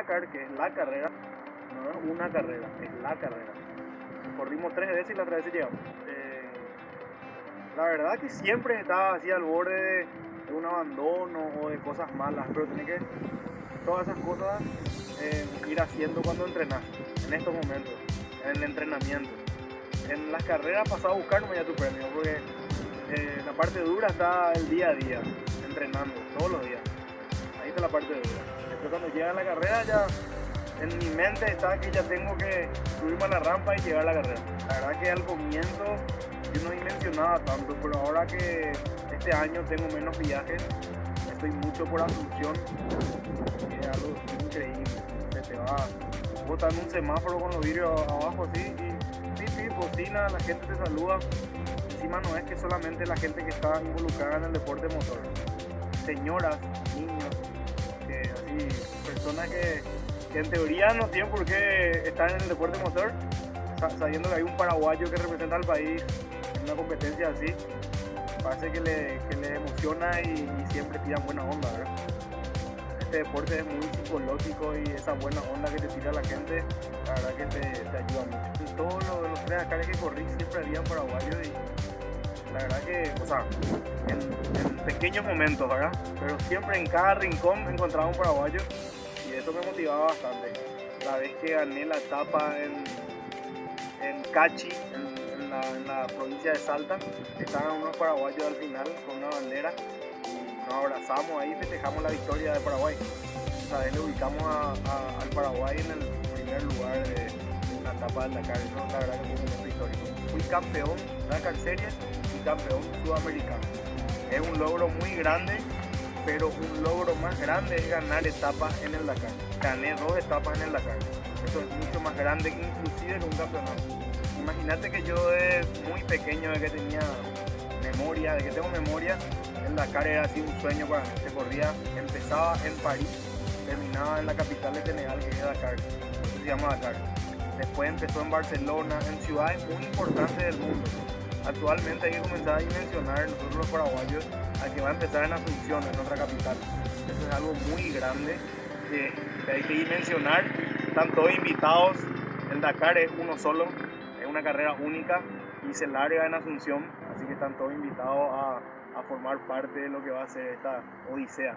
Dakar, que es la carrera, no es una carrera, es la carrera. Corrimos 3 veces y la 3 veces llegamos. La verdad que siempre estaba así al borde de un abandono o de cosas malas, pero tenés que todas esas cosas ir haciendo cuando entrenás, en estos momentos, en el entrenamiento. En las carreras pasaba a buscar nomás ya tu premio, porque la parte dura está el día a día, entrenando, todos los días. Ahí está la parte dura. Después cuando llega la carrera ya en mi mente está que ya tengo que subirme a la rampa y llegar a la carrera. La verdad que al comienzo yo no dimensionaba tanto, pero ahora que este año tengo menos viajes, estoy mucho por Asunción, es algo increíble. Se te va, vos estás en un semáforo con los vidrios abajo así y sí, bocina, la gente te saluda. Encima no es que solamente la gente que está involucrada en el deporte motor, señoras, niños, que así, personas que en teoría no tienen por qué estar en el deporte motor, sabiendo que hay un paraguayo que representa al país en una competencia así, parece que le emociona y siempre tiran buena onda, ¿verdad? Este deporte es muy psicológico y esa buena onda que te tira la gente, la verdad que te ayuda mucho. En todos los 3 Dakar que corrí siempre había un paraguayo y la verdad que, o sea, en pequeños momentos, ¿verdad? Pero siempre en cada rincón encontraba un paraguayo y eso me motivaba bastante. La vez que gané la etapa en Cachi, en la provincia de Salta, estaban unos paraguayos al final con una bandera y nos abrazamos ahí y festejamos la victoria de Paraguay. O sea, ahí le ubicamos al Paraguay en el primer lugar de la etapa del Dakar. Eso la verdad que fue un momento histórico. Fui campeón Dakar Series y campeón sudamericano. Es un logro muy grande, pero un logro más grande es ganar etapas en el Dakar. Gané 2 etapas en el Dakar. Eso es mucho más grande que inclusive que un campeonato. Imagínate que yo desde muy pequeño, de que tenía memoria, de que tengo memoria, el Dakar era así un sueño para mí. Se corría, empezaba en París, terminaba en la capital de Senegal, que es Dakar. Eso se llama Dakar. Después empezó en Barcelona, en ciudades muy importantes del mundo. Actualmente hay que comenzar a dimensionar nosotros los paraguayos a que va a empezar en Asunción, en otra capital. Eso es algo muy grande que hay que dimensionar. Están todos invitados, el Dakar es uno solo, es una carrera única y se larga en Asunción, así que están todos invitados a formar parte de lo que va a ser esta odisea.